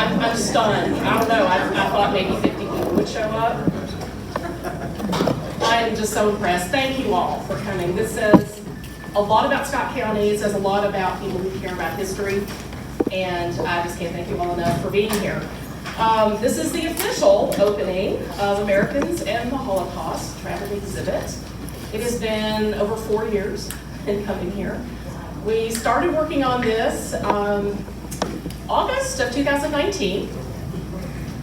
I'm stunned. I don't know. I thought maybe 50 people would show up. I am just so impressed. Thank you all for coming. This says a lot about Scott County. It says a lot about people who care about history. And I just can't thank you all enough for being here. This is the official opening of Americans and the Holocaust Travel Exhibit. It has been over 4 years in coming here. We started working on this August of 2019,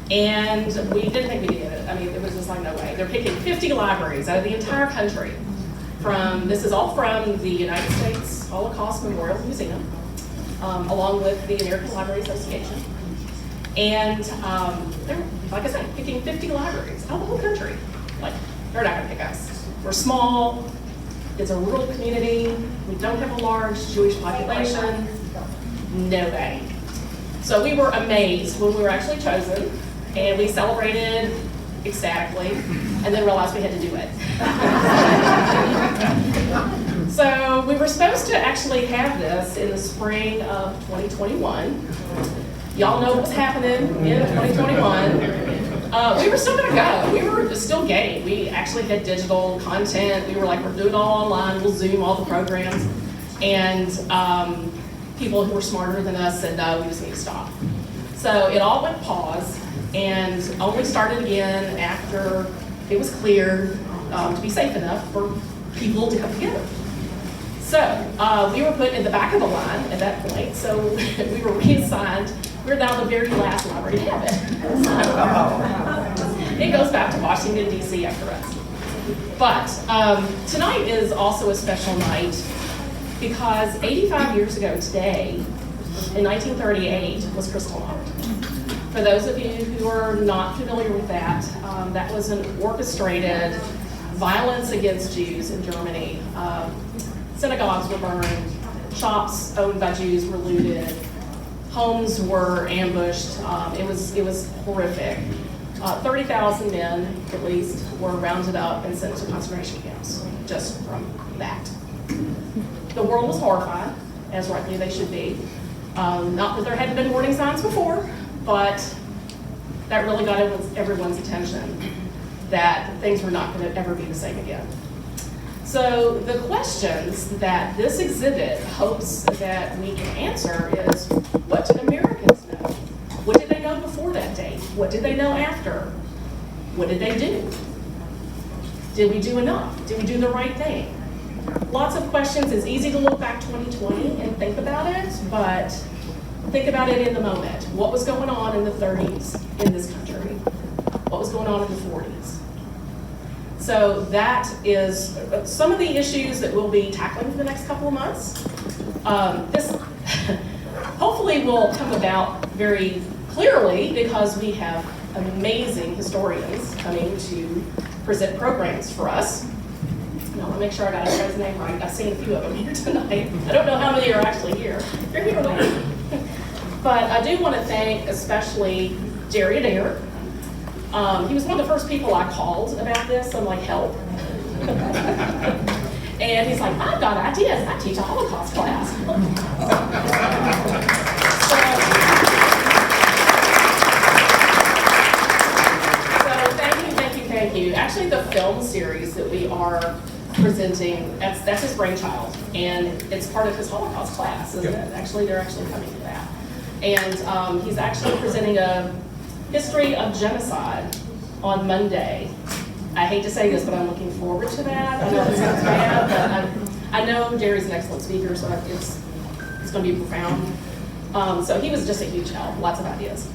and we didn't think we could get it. I mean, it was just like, no way. They're picking 50 libraries out of the entire country. This is all from the United States Holocaust Memorial Museum, along with the American Library Association. And they're, like I said, picking 50 libraries out of the whole country. Like, they're not gonna pick us. We're small, it's a rural community, we don't have a large Jewish population, no way. So we were amazed when we were actually chosen, and we celebrated ecstatically, and then realized we had to do it. So we were supposed to actually have this in the spring of 2021. Y'all know what's happening in 2021. We were still gonna go. We were still game. We actually had digital content. We were like, we're doing it all online. We'll Zoom all the programs. And people who were smarter than us said, no, we just need to stop. So it all went pause and only started again after it was cleared to be safe enough for people to come together. So we were put in the back of the line at that point. So we were reassigned. We're now the very last library to have it. So, it goes back to Washington, D.C. after us. But tonight is also a special night because 85 years ago today, in 1938, was Kristallnacht. For those of you who are not familiar with that, that was an orchestrated violence against Jews in Germany. Synagogues were burned, shops owned by Jews were looted, homes were ambushed. It was horrific. 30,000 men, at least, were rounded up and sent to concentration camps just from that. The world was horrified, as rightly they should be. Not that there hadn't been warning signs before, but that really got everyone's attention that things were not going to ever be the same again. So the questions that this exhibit hopes that we can answer is, what did Americans know? What did they know before that date? What did they know after? What did they do? Did we do enough? Did we do the right thing? Lots of questions. It's easy to look back 2020 and think about it, but think about it in the moment. What was going on in the 30s in this country? What was going on in the 40s? So that is some of the issues that we'll be tackling for the next couple of months. This hopefully will come about very clearly because we have amazing historians coming to present programs for us. Now, I want to make sure I got everybody's name right. I've seen a few of them here tonight. I don't know how many are actually here. You're here tonight. But I do want to thank especially Jerry Adair. He was one of the first people I called about this. I'm like, help. And he's like, I've got ideas. I teach a Holocaust class. So thank you. Actually, the film series that we are presenting, that's his brainchild. And it's part of his Holocaust class, isn't it? Actually, they're actually coming to that. And he's actually presenting a history of genocide on Monday. I hate to say this, but I'm looking forward to that. I know it sounds bad, but I know Jerry's an excellent speaker, so it's going to be profound. So he was just a huge help, lots of ideas.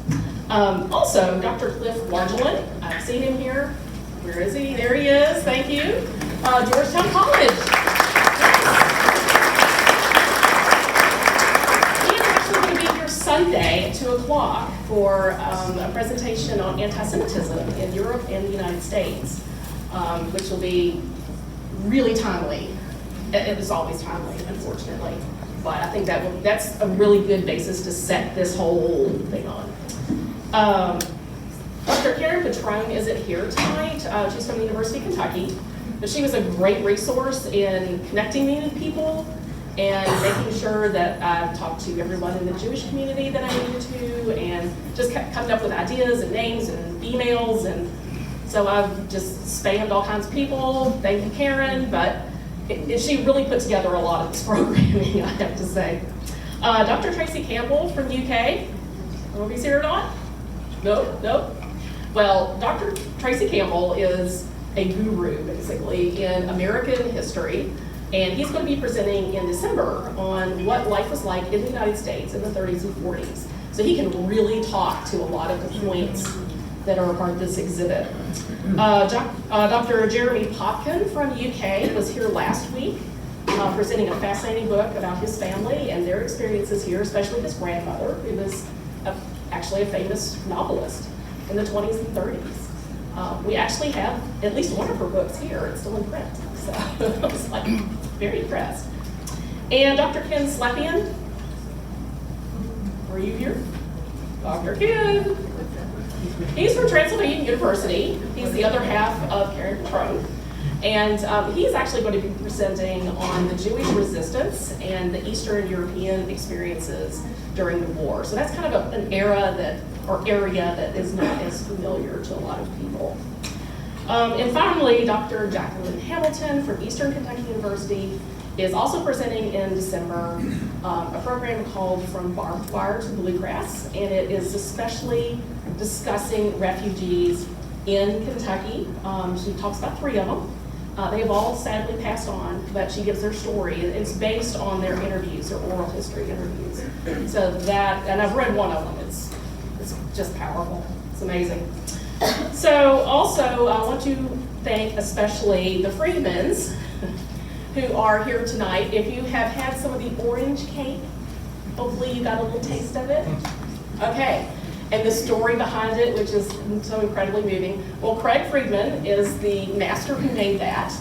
Also, Dr. Cliff Largelin, I've seen him here. Where is he? There he is, thank you. Georgetown College. Sunday at 2 o'clock for a presentation on anti-Semitism in Europe and the United States, which will be really timely. It is always timely, unfortunately, but I think that's a really good basis to set this whole thing on. Dr. Karen Petrone isn't here tonight. She's from the University of Kentucky, but she was a great resource in connecting me with people and making sure that I talked to everyone in the Jewish community that I needed to, and just kept coming up with ideas and names and emails, and so I've just spammed all kinds of people. Thank you, Karen, but she really put together a lot of this programming, I have to say. Dr. Tracy Campbell from UK. I don't know if he's here or not. Nope. Well, Dr. Tracy Campbell is a guru, basically, in American history, and he's going to be presenting in December on what life was like in the United States in the 30s and 40s. So he can really talk to a lot of the points that are a part of this exhibit. Dr. Jeremy Popkin from UK was here last week, presenting a fascinating book about his family and their experiences here, especially his grandmother, who was actually a famous novelist in the 20s and 30s. We actually have at least one of her books here. It's still in print. So I was like very impressed. And Dr. Ken Slepian, are you here? Dr. Ken. He's from Transylvania University. He's the other half of Karen Petrone. And he's actually going to be presenting on the Jewish resistance and the Eastern European experiences during the war. So that's kind of an area that is not as familiar to a lot of people. And finally, Dr. Jacqueline Hamilton from Eastern Kentucky University is also presenting in December a program called From Barbed Wire to Bluegrass, and it is especially discussing refugees in Kentucky. She talks about 3 of them. They have all sadly passed on, but she gives their story. It's based on their interviews, their oral history interviews. So that, and I've read one of them, it's just powerful. It's amazing. So also, I want to thank especially the Freedmans who are here tonight. If you have had some of the orange cake, hopefully you got a little taste of it. Okay, and the story behind it, which is so incredibly moving. Well, Craig Friedman is the master who made that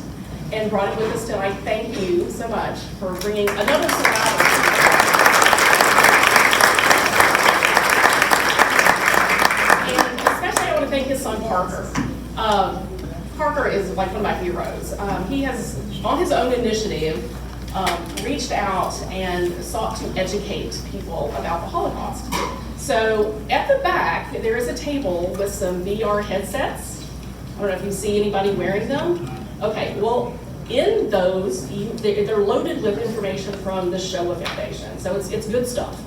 and brought it with us tonight. Thank you so much for bringing another survivor. Thank his son Parker. Parker is like one of my heroes. He has, on his own initiative, reached out and sought to educate people about the Holocaust. So at the back, there is a table with some VR headsets. I don't know if you see anybody wearing them. Okay, well, in those, they're loaded with information from the Shoah Foundation. So it's good stuff.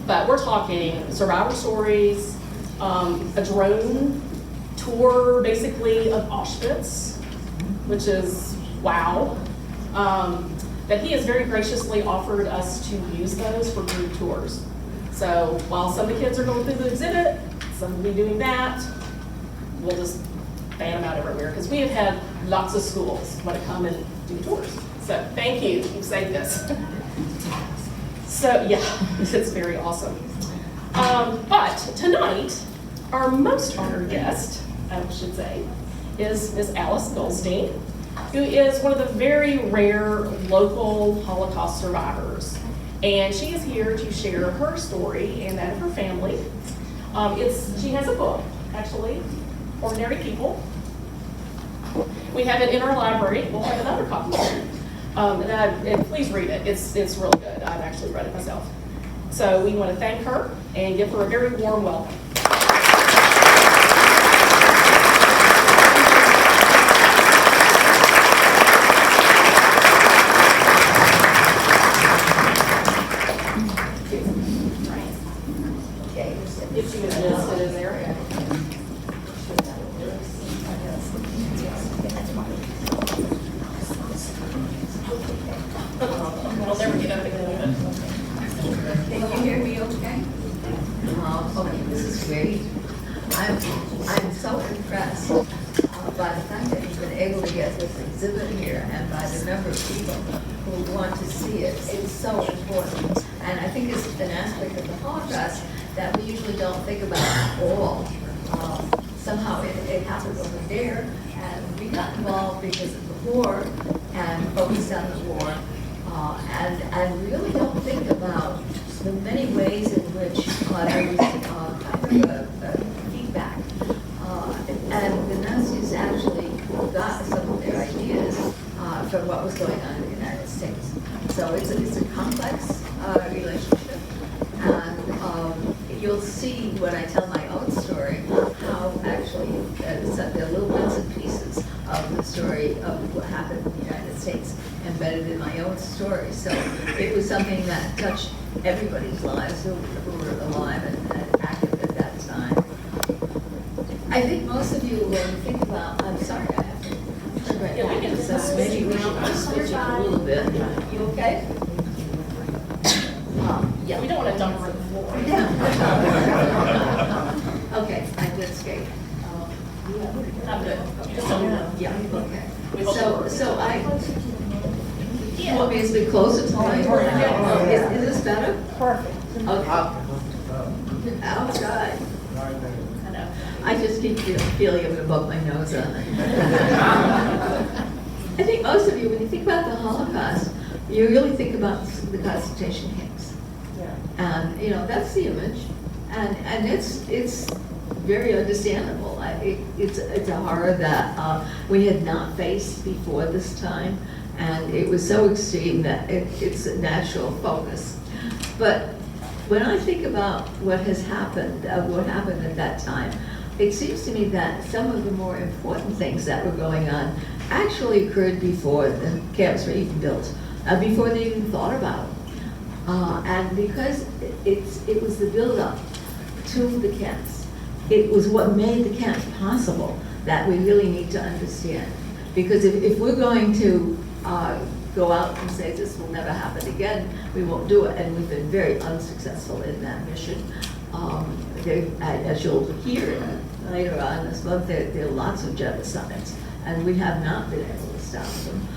But we're talking survivor stories, a drone tour, basically, of Auschwitz, which is wow. That he has very graciously offered us to use those for group tours. So while some of the kids are going through the exhibit, some will be doing that, we'll just fan them out everywhere, because we have had lots of schools want to come and do tours. So thank you, you've saved this. So yeah, it's very awesome. But tonight, our most honored guest, I should say, is Ms. Alice Goldstein, who is one of the very rare local Holocaust survivors. And she is here to share her story and that of her family. She has a book, actually, Ordinary People. We have it in our library. We'll have another copy soon. And please read it. It's really good. I've actually read it myself. So we want to thank her and give her a very warm welcome. If she was listed in there. I'll never get up again. Can you hear me okay? Okay, this is great. I'm so impressed by the fact that you've been able to get this exhibit here and by the number of people who want to see it. It's so important. And I think it's an aspect of the Holocaust that we usually don't think about at all. Somehow it happened over there, and we got involved because of the war and focused on the war. And I really don't think about the many ways in which there was kind of a feedback. And the Nazis actually got some of their ideas from what was going on in the United States. So it's a complex relationship. And you'll see when I tell my own story how actually there are little bits and pieces of the story of what happened in the United States embedded in my own story. So it was something that touched everybody's lives who were alive and active at that time. I think most of you, when you think about, I'm sorry, I have to turn right Yeah, we can now, so maybe we should switch it a little bit. You okay? Yeah. We don't want to dump her on the floor. Okay, I did skate. I'm good. You just don't know. Yeah, okay. We hope it works. So you want me to be closer to the microphone? Yeah. Is this better? Perfect. Okay. I'll try. I know. I just keep feeling it above my nose on it. I think most of you, when you think about the Holocaust, you really think about the concentration camps. Yeah. And, you know, that's the image. And it's very understandable. It's a horror that we had not faced before this time. And it was so extreme that it's a natural focus. But when I think about what has happened, what happened at that time, it seems to me that some of the more important things that were going on actually occurred before the camps were even built, before they even thought about it. And because it was the build-up to the camps, it was what made the camps possible that we really need to understand. Because if we're going to go out and say this will never happen again, we won't do it. And we've been very unsuccessful in that mission. As you'll hear later on this month, there are lots of genocides, and we have not been able to stop them.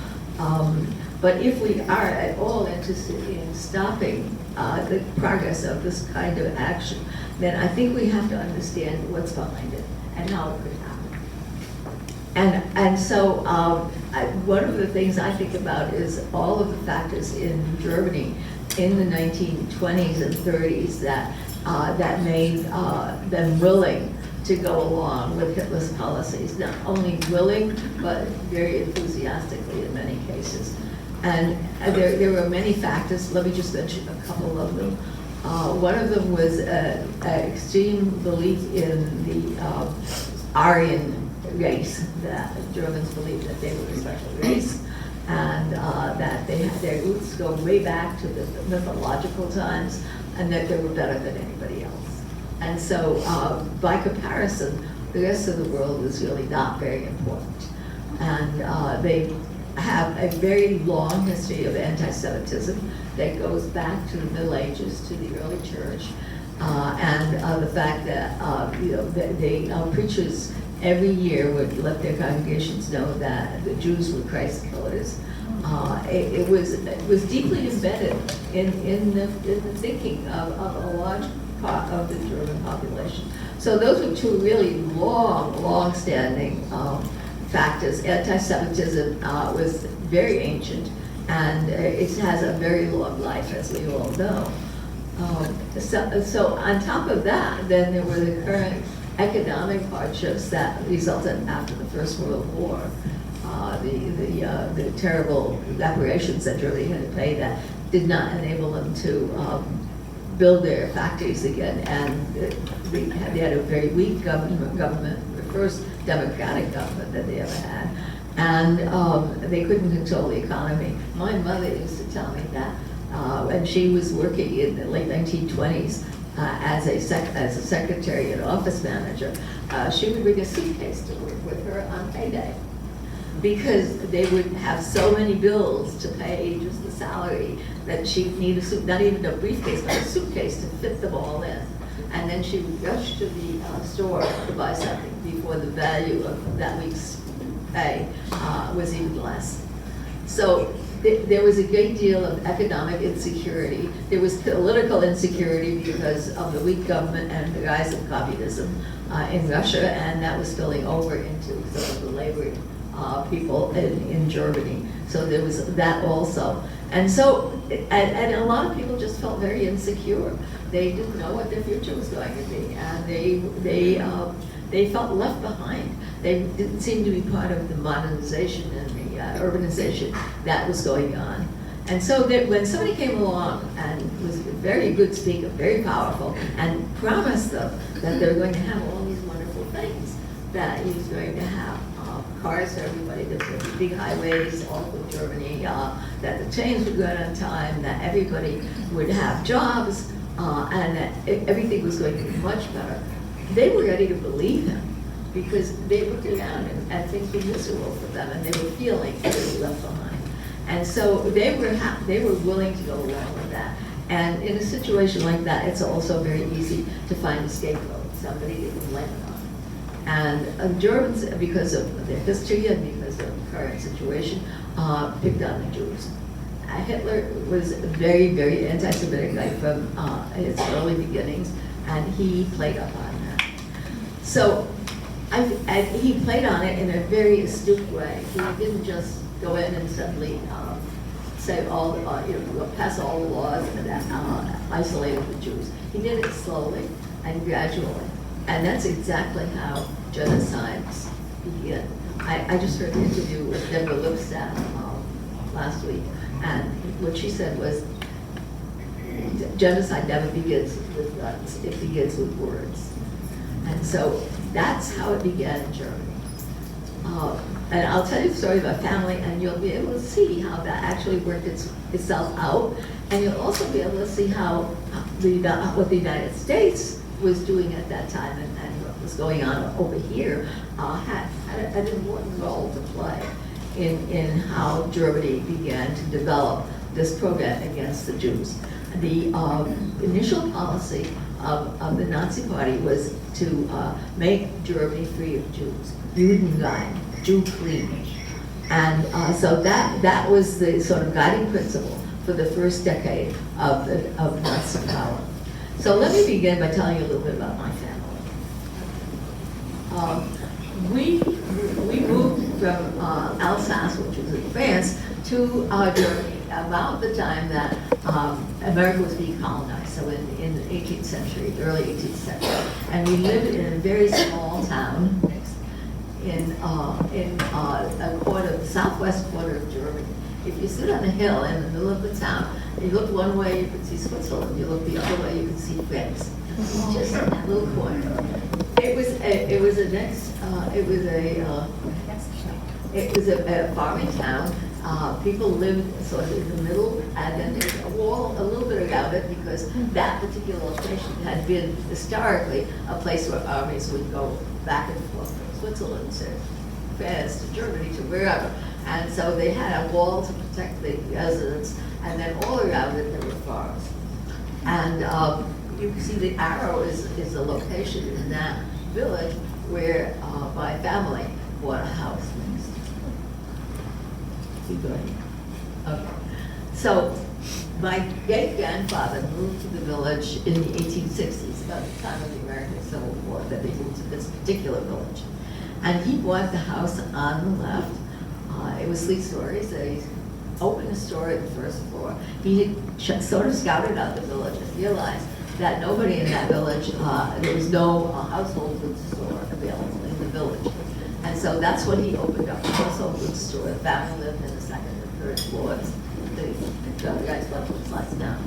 But if we are at all interested in stopping the progress of this kind of action, then I think we have to understand what's behind it and how it could happen. And so one of the things I think about is all of the factors in Germany in the 1920s and 30s that made them willing to go along with Hitler's policies. Not only willing, but very enthusiastically in many cases. And there were many factors. Let me just mention a couple of them. One of them was an extreme belief in the Aryan race, that Germans believed that they were a special race, and that they had their roots go way back to the mythological times, and that they were better than anybody else. And so, by comparison, the rest of the world was really not very important. And they have a very long history of anti-Semitism that goes back to the Middle Ages, to the early church, and the fact that the preachers every year would let their congregations know that the Jews were Christ killers. It was deeply embedded in the thinking of a large part of the German population. So those are two really long-standing factors. Anti-Semitism was very ancient, and it has a very long life, as we all know. So on top of that, then there were the current economic hardships that resulted after the First World War. The terrible reparations that Germany had to pay that did not enable them to build their factories again, and they had a very weak government, the first democratic government that they ever had, and they couldn't control the economy. My mother used to tell me that when she was working in the late 1920s as a secretary and office manager, she would bring a suitcase to work with her on payday, because they would have so many bills to pay just the salary that she'd need not even a briefcase, but a suitcase to fit them all in. And then she would rush to the store to buy something before the value of that week's pay was even less. So there was a great deal of economic insecurity. There was political insecurity because of the weak government and the rise of communism in Russia, and that was spilling over into some of the labor people in Germany. So there was that also. And so, and a lot of people just felt very insecure. They didn't know what their future was going to be, and they felt left behind. They didn't seem to be part of the modernization and the urbanization that was going on. And so that when somebody came along and was a very good speaker, very powerful, and promised them that they were going to have all these wonderful things, that he was going to have cars for everybody, there were big highways all over Germany, that the trains would run on time, that everybody would have jobs, and that everything was going to be much better. They were ready to believe him because they looked around and things were miserable for them, and they were feeling they were left behind. And so they were willing to go along with that. And in a situation like that, it's also very easy to find a scapegoat, somebody that you can blame it on. And Germans, because of their history and because of the current situation, picked on the Jews. Hitler was very, very anti-Semitic like from his early beginnings, and he played up on that. So he played on it in a very astute way. He didn't just go in and suddenly say pass all the laws that isolated the Jews. He did it slowly and gradually, and that's exactly how genocides begin. I just heard an interview with Deborah Lipstadt last week, and what she said was, genocide never begins with guns, it begins with words. And so that's how it began in Germany. And I'll tell you the story about family, and you'll be able to see how that actually worked itself out. And you'll also be able to see how what the United States was doing at that time and what was going on over here had an important role to play in how Germany began to develop this program against the Jews. The initial policy of the Nazi Party was to make Germany free of Jews, Judenrein, Jew clean. And so that was the sort of guiding principle for the first decade of Nazi power. So let me begin by telling you a little bit about my family. We moved from Alsace, which was in France, to Germany about the time that America was being colonized, so in the 18th century, early 18th century. And we lived in a very small town in a quarter, the southwest quarter of Germany. If you sit on a hill in the middle of the town, you look one way, you can see Switzerland. You look the other way, you can see France. Just in that little corner. It was a farming town. People lived sort of in the middle, and then there's a wall a little bit around it because that particular location had been historically a place where armies would go back and forth from Switzerland to France to Germany to wherever. And so they had a wall to protect the residents, and then all around it there were forests. And you can see the arrow is the location in that village where my family bought a house next. Keep going. Okay. So my great-grandfather moved to the village in the 1860s, about the time of the American Civil War, that they moved to this particular village. And he bought the house on the left. It was 3 stories. They opened a store at the first floor. He had sort of scouted out the village and realized that nobody in that village, there was no household goods store available in the village. And so that's when he opened up a household goods store. The family lived in the 2nd and 3rd floors. The guys left the slides down.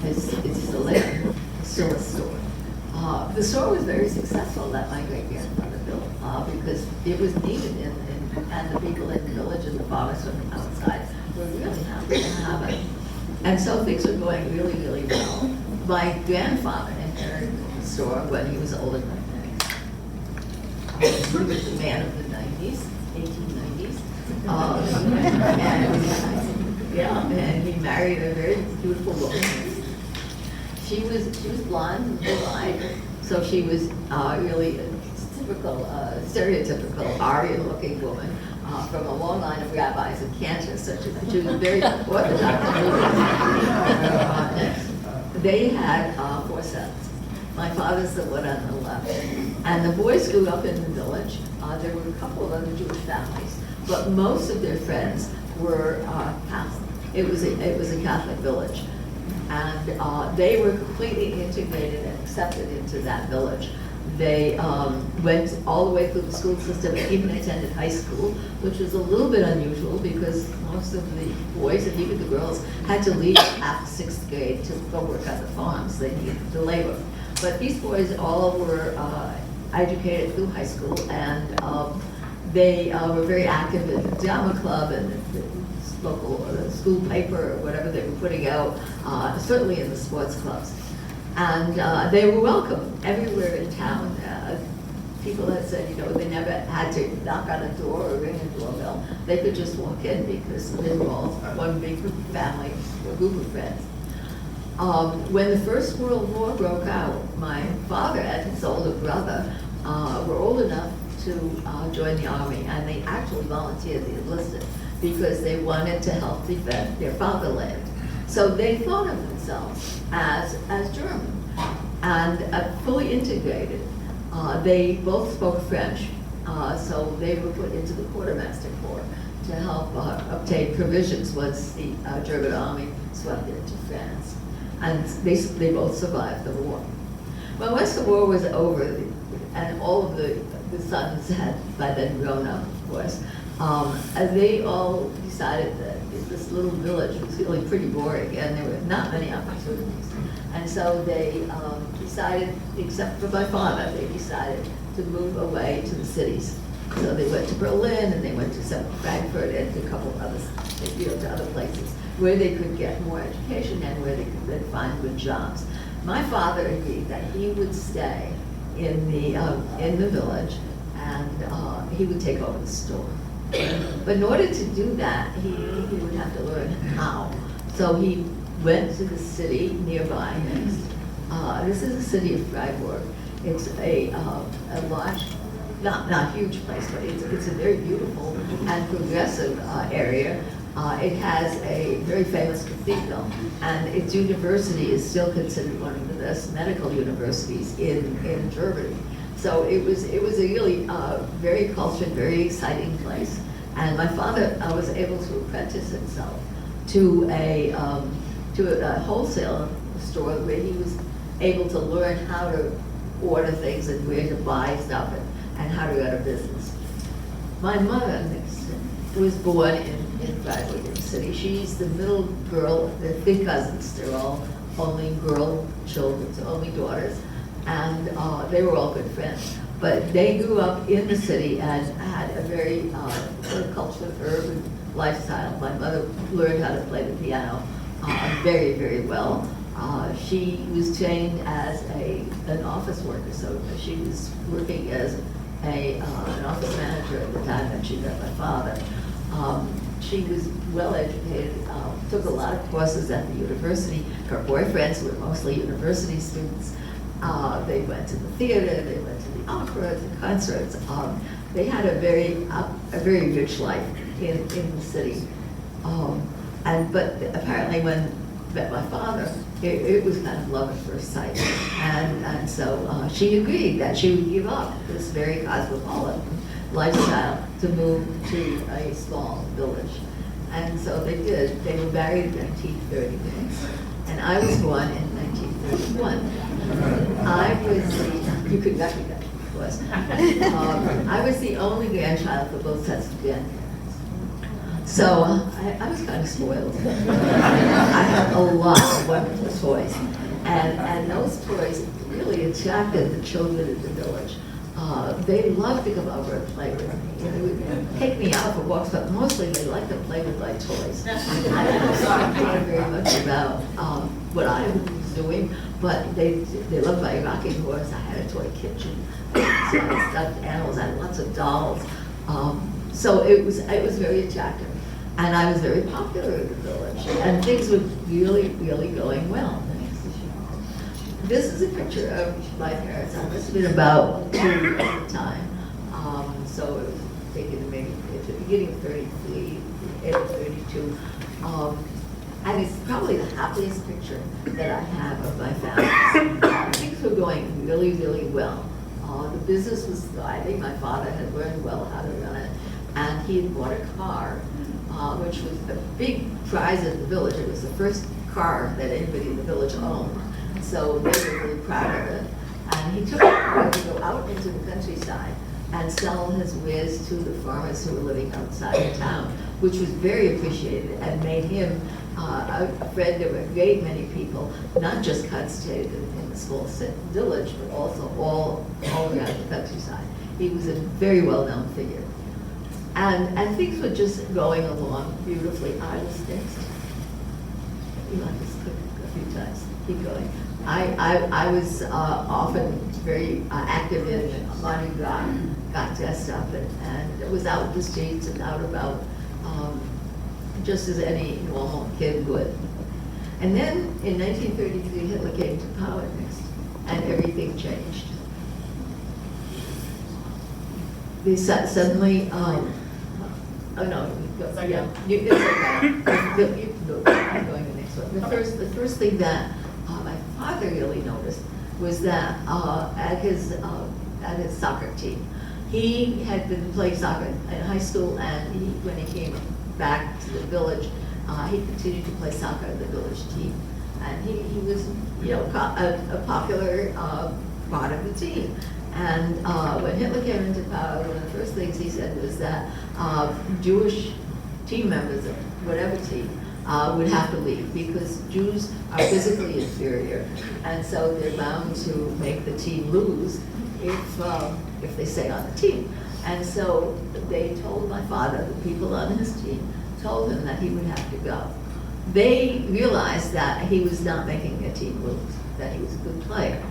It's still there. It's still a store. The store was very successful that my great-grandfather built because it was needed and the people in the village and the farmers from the outside were really happy to have it. And so things were going really, really well. My grandfather inherited the store when he was older than me. He was the man of the 90s, 1890s. And he married a very beautiful woman. She was blonde and blue-eyed, so she was really a typical, stereotypical Aryan-looking woman from a long line of rabbis and cantors, such as she was very orthodox. They had 4 sons. My father's the one on the left. And the boys grew up in the village. There were a couple of other Jewish families, but most of their friends were Catholic. It was a Catholic village. And they were completely integrated and accepted into that village. They went all the way through the school system and even attended high school, which was a little bit unusual because most of the boys and even the girls had to leave after sixth grade to go work on the farms. They needed the labor. But these boys all were educated through high school, and they were very active in the drama club and the local school paper or whatever they were putting out, certainly in the sports clubs. And they were welcome everywhere in town. People had said, you know, they never had to knock on a door or ring a doorbell. They could just walk in because they were all one big family, a group of friends. When the First World War broke out, my father and his older brother were old enough to join the army, and they actually volunteered, they enlisted, because they wanted to help defend their fatherland. So they thought of themselves as German and fully integrated. They both spoke French, so they were put into the quartermaster corps to help obtain provisions once the German army swept into France. And they both survived the war. Well, once the war was over, and all of the sons had by then grown up, of course, they all decided that this little village was really pretty boring and there were not many opportunities. And so they decided, except for my father, they decided to move away to the cities. So they went to Berlin and they went to Frankfurt and a couple others, to other places where they could get more education and where they could then find good jobs. My father agreed that he would stay in the village and he would take over the store. But in order to do that, he would have to learn how. So he went to the city nearby next. This is the city of Freiburg. It's a large, not huge place, but it's a very beautiful and progressive area. It has a very famous cathedral, and its university is still considered one of the best medical universities in Germany. So it was a really very cultured, very exciting place. And my father was able to apprentice himself to a wholesale store where he was able to learn how to order things and where to buy stuff and how to run a business. My mother was born in Freiburg City. She's the middle girl, they're three cousins, they're all only girl children, so only daughters, and they were all good friends. But they grew up in the city and had a very cultured urban lifestyle. My mother learned how to play the piano very, very well. She was trained as an office worker, so she was working as an office manager at the time that she met my father. She was well educated, took a lot of courses at the university. Her boyfriends were mostly university students. They went to the theater, they went to the opera, the concerts. They had a very rich life in the city. But apparently when I met my father, it was kind of love at first sight. And so she agreed that she would give up this very cosmopolitan lifestyle to move to a small village. And so they did. They were married in 1930, and I was born in 1931. You could recognize me, of course. I was the only grandchild for both sets of grandparents. So I was kind of spoiled. I had a lot of wonderful toys. And those toys really attracted the children in the village. They loved to come over and play with me. They would take me out for walks, but mostly they liked to play with my toys. I didn't care very much about what I was doing, but they loved my rocking horse. I had a toy kitchen. So I had stuffed animals. I had lots of dolls. So it was very attractive. And I was very popular in the village. And things were really, really going well. This is a picture of my parents. I must have been about 2 at the time. So it was taken maybe at the beginning of 33, end of 32. And it's probably the happiest picture that I have of my family. Things were going really, really well. The business was thriving. My father had learned well how to run it. And he had bought a car, which was a big prize in the village. It was the first car that anybody in the village owned. So they were really proud of it. And he took it to go into the countryside and sell his wares to the farmers who were living outside of town, which was very appreciated and made him a friend of a great many people, not just concentrated in the small village, but also all around the countryside. He was a very well-known figure. And things were just going along beautifully. I was next. You like this a few times. Keep going. I was often very active in Mardi Gras, got dressed up and was out in the streets and out about just as any normal kid would. And then in 1933, Hitler came to power next, and everything changed. They suddenly, oh no, go, yeah, it's okay. I'm going to the next one. The first thing that my father really noticed was that at his soccer team, he had been playing soccer in high school, and when he came back to the village, he continued to play soccer at the village team, and he was, a popular part of the team. And when Hitler came into power, one of the first things he said was that Jewish team members of whatever team would have to leave because Jews are physically inferior, and so they're bound to make the team lose if they stay on the team. And so they told my father, the people on his team, told him that he would have to go. They realized that he was not making a team lose, that he was a good player,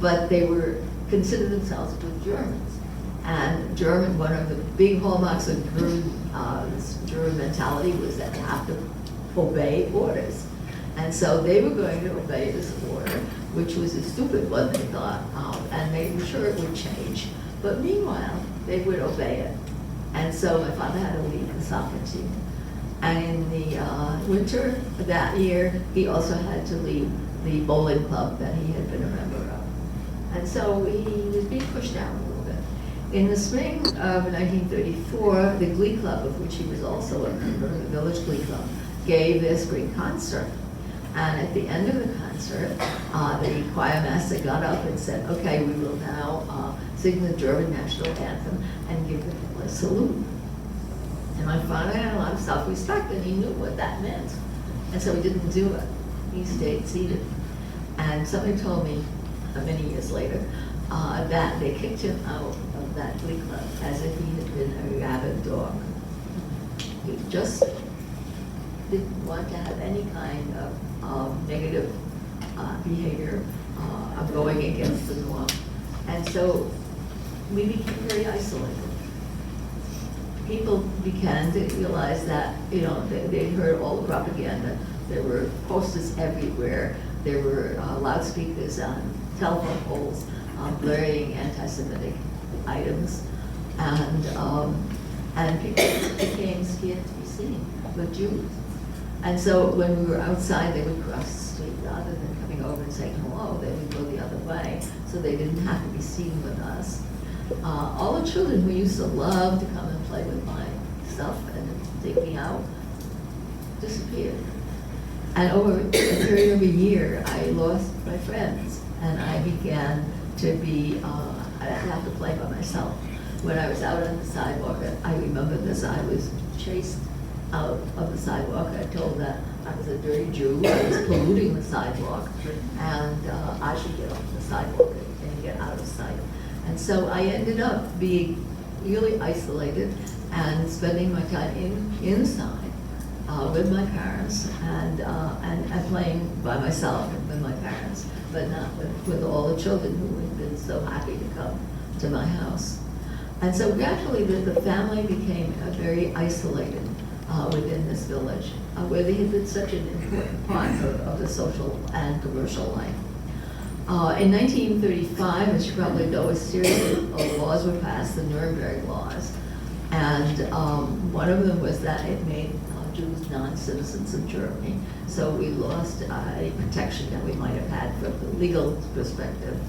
but they were considered themselves good Germans. And one of the big hallmarks of German mentality was that you have to obey orders. And so they were going to obey this order, which was a stupid one, they thought, and they were sure it would change. But meanwhile, they would obey it. And so my father had to leave the soccer team. And in the winter of that year, he also had to leave the bowling club that he had been a member of. And so he was being pushed out a little bit. In the spring of 1934, the Glee Club, of which he was also a member, the Village Glee Club, gave their spring concert. And at the end of the concert, the choir master got up and said, okay, we will now sing the German national anthem and give the Hitler salute. And my father had a lot of self-respect, and he knew what that meant. And so he didn't do it. He stayed seated. And somebody told me many years later that they kicked him out of that Glee Club as if he had been a rabid dog. He just didn't want to have any kind of negative behavior of going against the norm. And so we became very isolated. People began to realize that, they heard all the propaganda. There were posters everywhere. There were loudspeakers on telephone poles blaring anti-Semitic items. And people became scared to be seen with Jews. And so when we were outside, they would cross the street rather than coming over and saying hello. They would go the other way, so they didn't have to be seen with us. All the children who used to love to come and play with my stuff and take me out disappeared. And over a period of a year, I lost my friends, and I began to be, I have to play by myself. When I was out on the sidewalk, I remember this, I was chased out of the sidewalk. I told that I was a dirty Jew, I was polluting the sidewalk, and I should get off the sidewalk and get out of sight. And so I ended up being really isolated and spending my time inside with my parents and playing by myself with my parents, but not with all the children who had been so happy to come to my house. And so gradually the family became very isolated within this village, where they had been such an important part of the social and commercial life. In 1935, as you probably know, a series of laws were passed, the Nuremberg laws, and one of them was that it made Jews non-citizens of Germany, so we lost any protection that we might have had from the legal perspective,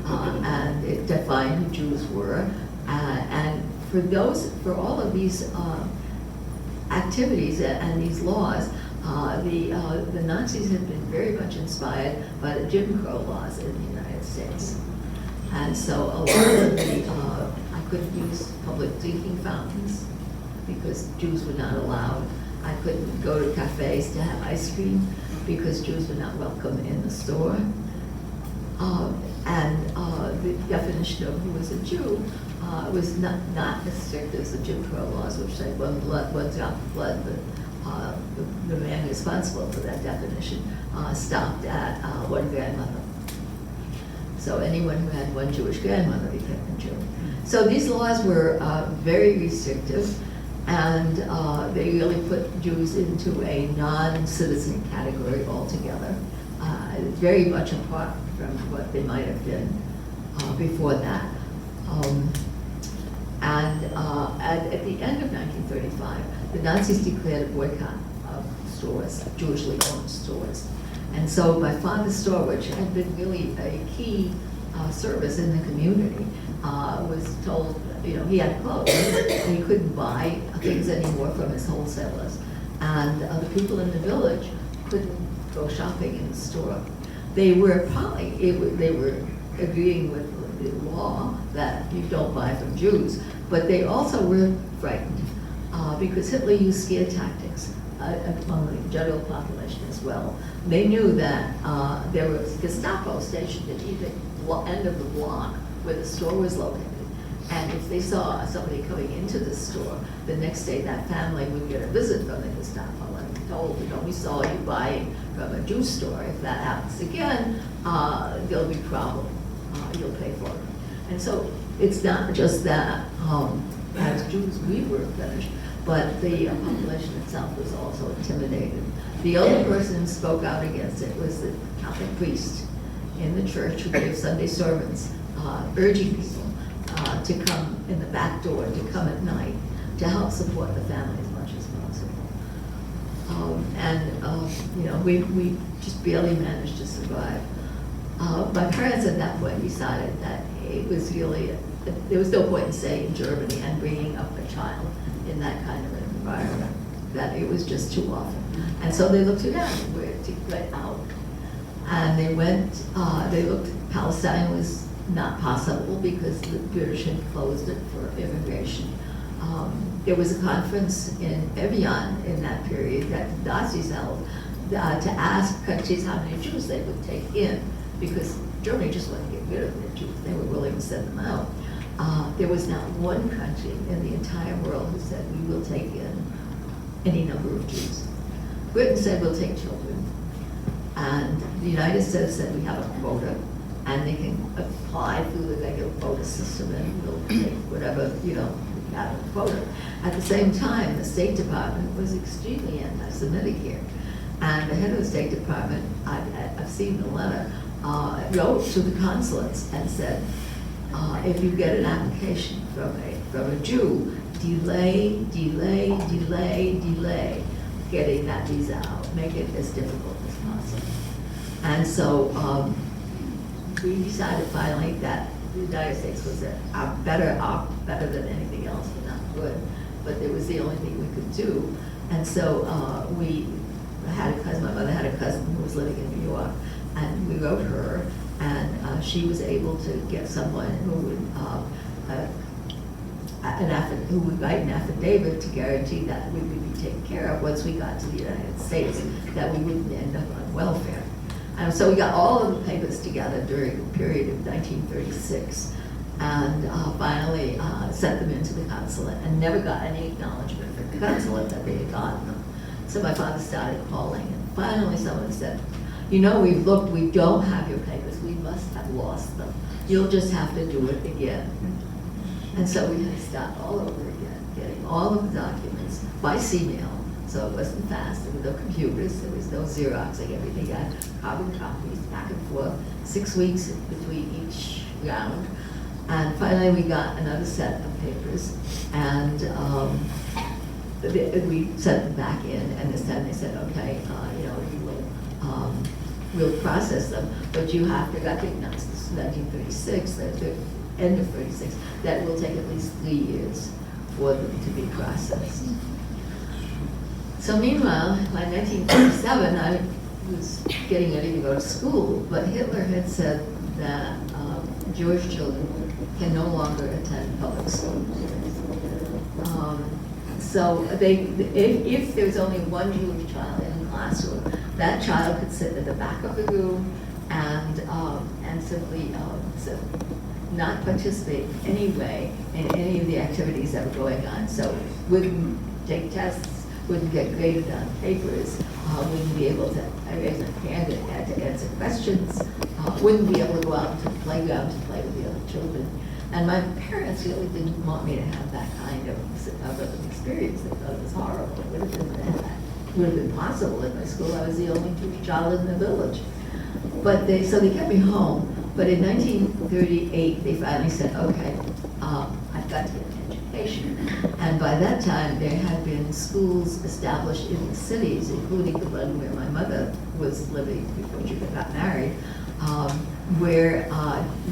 and it defined who Jews were, and for all of these activities and these laws, the Nazis had been very much inspired by the Jim Crow laws in the United States. And so a lot of the, I couldn't use public drinking fountains because Jews were not allowed. I couldn't go to cafes to have ice cream because Jews were not welcome in the store. The definition of who was a Jew was not as strict as the Jim Crow laws, which said one drop of blood, but the man responsible for that definition stopped at one grandmother. So anyone who had one Jewish grandmother became a Jew. So these laws were very restrictive, and they really put Jews into a non-citizen category altogether, very much apart from what they might have been before that. At the end of 1935, the Nazis declared a boycott of stores, Jewishly owned stores. And so my father's store, which had been really a key service in the community, was told, he had closed, and he couldn't buy things anymore from his wholesalers. And the people in the village couldn't go shopping in the store. They were they were agreeing with the law that you don't buy from Jews, but they also were frightened because Hitler used scare tactics among the general population as well. They knew that there was Gestapo stationed at either end of the block where the store was located. And if they saw somebody coming into the store, the next day that family would get a visit from the Gestapo and be told, we saw you buying from a Jew store. If that happens again, there'll be a problem. You'll pay for it. And so it's not just that as Jews we were finished, but the population itself was also intimidated. The only person who spoke out against it was the Catholic priest in the church who gave Sunday sermons, urging people to come in the back door, to come at night, to help support the family as much as possible. We just barely managed to survive. My parents at that point decided that it was really, there was no point in staying in Germany and bringing up a child in that kind of an environment, that it was just too often. And so they looked around where to get out. And they went, they looked, Palestine was not possible because the British had closed it for immigration. There was a conference in Evian in that period that the Nazis held to ask countries how many Jews they would take in, because Germany just wanted to get rid of the Jews. They were willing to send them out. There was not one country in the entire world who said, we will take in any number of Jews. Britain said, we'll take children. And the United States said, we have a quota, and they can apply through the regular quota system, and we'll take whatever, we have a quota. At the same time, the State Department was extremely anti-Semitic here. And the head of the State Department, I've seen the letter, wrote to the consulates and said, if you get an application from a Jew, delay getting that visa out. Make it as difficult as possible. And so we decided finally that the United States was better than anything else, but not good. But it was the only thing we could do. And so we had a cousin, my mother had a cousin who was living in New York, and we wrote her, and she was able to get someone who would write an affidavit to guarantee that we would be taken care of once we got to the United States, that we wouldn't end up on welfare. And so we got all of the papers together during the period of 1936, and finally sent them into the consulate, and never got any acknowledgement from the consulate that they had gotten them. So my father started calling, and finally someone said, we've looked, we don't have your papers, we must have lost them. You'll just have to do it again. And so we had to start all over again, getting all of the documents by C-mail, so it wasn't fast, there were no computers, there was no Xeroxing, everything got carbon copies back and forth, 6 weeks between each round. And finally we got another set of papers, and we sent them back in, and this time they said, okay, we'll process them, but you have to recognize this is 1936, the end of 36, that will take at least 3 years for them to be processed. So meanwhile, by 1937, I was getting ready to go to school, but Hitler had said that Jewish children can no longer attend public school. So if there's only one Jewish child in the classroom, that child could sit at the back of the room and simply not participate in any way in any of the activities that were going on. So wouldn't take tests, wouldn't get graded on papers, wouldn't be able to raise a hand and to answer questions, wouldn't be able to go out to the playground to play with the other children. And my parents really didn't want me to have that kind of an experience. They thought it was horrible. It would have been bad. It would have been possible in my school. I was the only Jewish child in the village. But so they kept me home. But in 1938, they finally said, okay, I've got to get an education. And by that time, there had been schools established in the cities, including the one where my mother was living before she got married, where it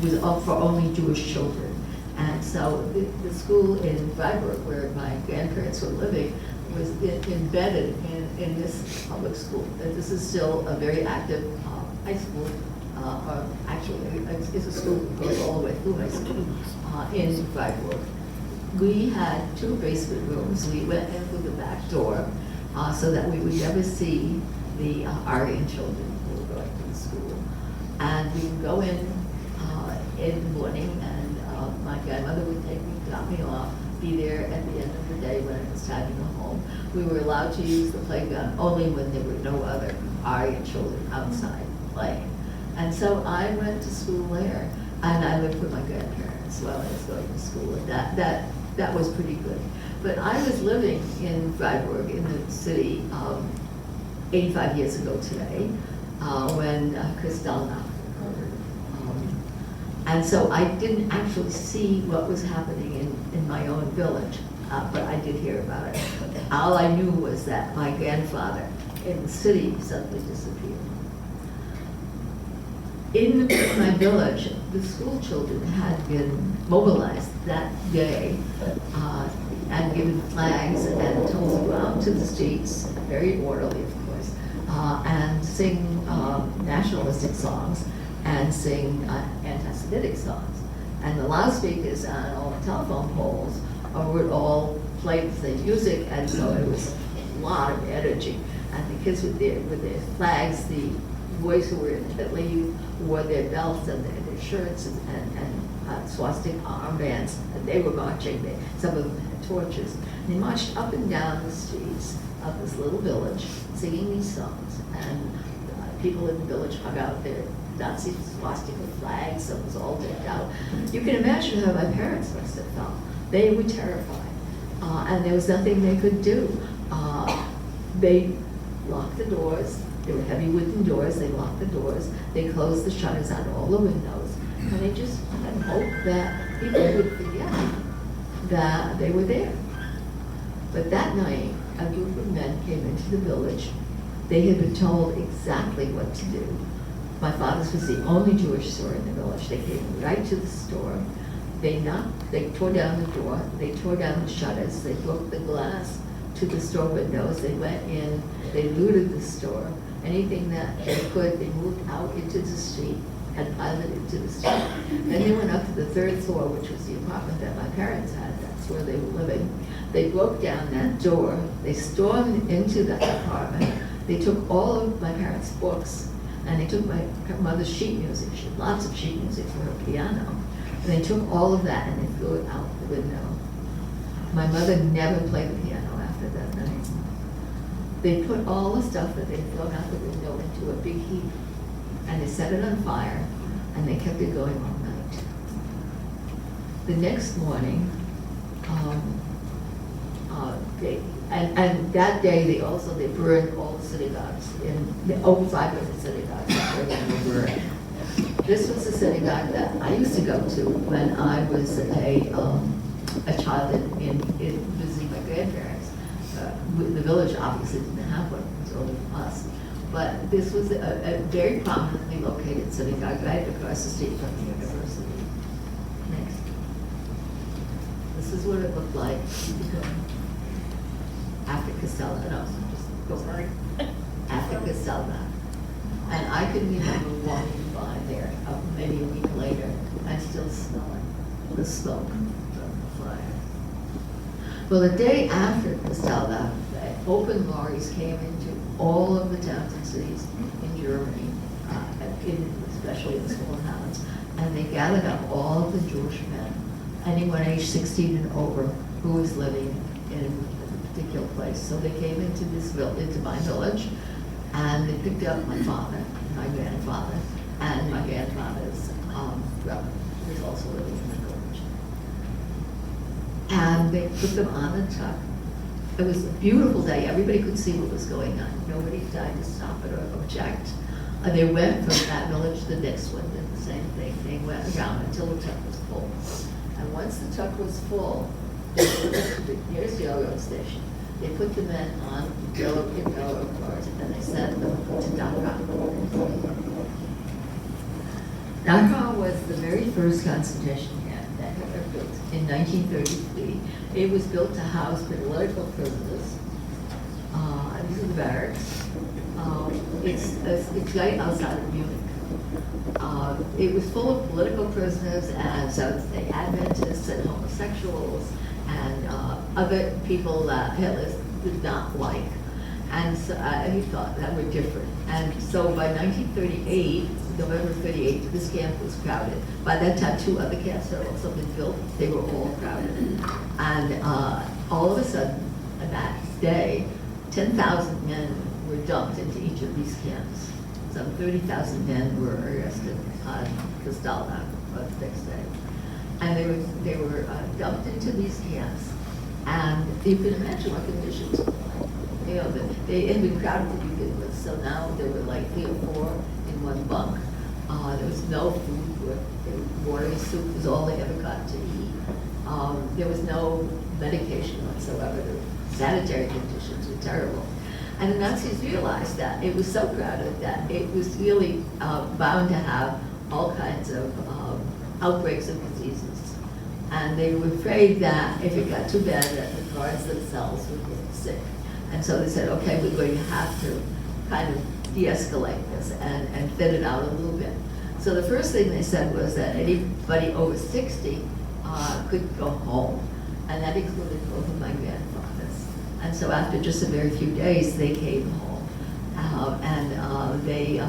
was for only Jewish children. And so the school in Freiburg, where my grandparents were living, was embedded in this public school. This is still a very active high school, or actually it's a school that goes all the way through high school in Freiburg. We had 2 basement rooms. We went in through the back door so that we would never see the Aryan children who were going to the school. And we would go in the morning, and my grandmother would take me, drop me off, be there at the end of the day when it was time to go home. We were allowed to use the playground only when there were no other Aryan children outside playing. And so I went to school there, and I lived with my grandparents while I was going to school, and that was pretty good. But I was living in Freiburg, in the city, 85 years ago today, when Kristallnacht occurred. And so I didn't actually see what was happening in my own village, but I did hear about it. All I knew was that my grandfather in the city suddenly disappeared. In my village, the school children had been mobilized that day and given flags and told to go out to the streets, very orderly of course, and sing nationalistic songs and sing anti-Semitic songs. And the loudspeakers on all the telephone poles would all play the same music, and so it was a lot of energy. And the kids with their flags, the boys who were in Italy wore their belts and their shirts and swastika armbands, and they were marching. Some of them had torches. And they marched up and down the streets of this little village singing these songs, and people in the village hung out their Nazi swastika flags, so it was all decked out. You can imagine how my parents must have felt. They were terrified, and there was nothing they could do. They locked the doors. There were heavy wooden doors. They locked the doors. They closed the shutters on all the windows, and they just had hope that people would forget that they were there. But that night, a group of men came into the village. They had been told exactly what to do. My father's was the only Jewish store in the village. They came right to the store. They tore down the door. They tore down the shutters. They broke the glass to the store windows. They went in. They looted the store. Anything that they could, they moved out into the street and piloted into the street. Then they went up to the 3rd floor, which was the apartment that my parents had. That's where they were living. They broke down that door. They stormed into that apartment. They took all of my parents' books, and they took my mother's sheet music. She had lots of sheet music for her piano. And they took all of that and they threw it out the window. My mother never played the piano after that night. They put all the stuff that they'd thrown out the window into a big heap, and they set it on fire, and they kept it going all night. The next morning, and that day they burned all the synagogues over 500 synagogues were burned. This was a synagogue that I used to go to when I was a child in visiting my grandparents. The village obviously didn't have one; it was only us. But this was a very prominently located synagogue right across the street from the university. Next. This is what it looked like after Kristallnacht. No, just go sorry. After Kristallnacht. And I can remember walking by there maybe a week later and still the smoke from the fire. Well, the day after Kristallnacht, open lorries came into all of the towns and cities in Germany, especially in small towns, and they gathered up all of the Jewish men, anyone aged 16 and over, who was living in a particular place. So they came into into my village, and they picked up my father, my grandfather, and my grandfather's brother, who was also living in the village. And they put them on the truck. It was a beautiful day. Everybody could see what was going on. Nobody tried to stop it or object. They went from that village to the next one, did the same thing. They went around until the truck was full. And once the truck was full, they put it to the nearest railroad station. They put the men on railroad cars, and they sent them to Dachau. Dachau was the very first concentration camp that Hitler built in 1933. It was built to house political prisoners. These are the barracks. It's right outside of Munich. It was full of political prisoners and Seventh-day Adventists and homosexuals and other people that Hitler did not like. And so he thought that were different. And so by 1938, November 38, this camp was crowded. By that time, 2 other camps had also been built. They were all crowded. And all of a sudden, that day, 10,000 men were dumped into each of these camps. Some 30,000 men were arrested on Kristallnacht the next day. And they were dumped into these camps. And you can imagine what conditions were like. You know, they had been crowded to begin with, so now there were like 3 or 4 in one bunk. There was no food. Water and soup was all they ever got to eat. There was no medication whatsoever. The sanitary conditions were terrible. And the Nazis realized that it was so crowded that it was really bound to have all kinds of outbreaks of diseases. And they were afraid that if it got too bad, that the guards themselves would get sick. And so they said, okay, we're going to have to kind of de-escalate this and thin it out a little bit. So the first thing they said was that anybody over 60 could go home, and that included both of my grandfathers. And so after just a very few days, they came home, and they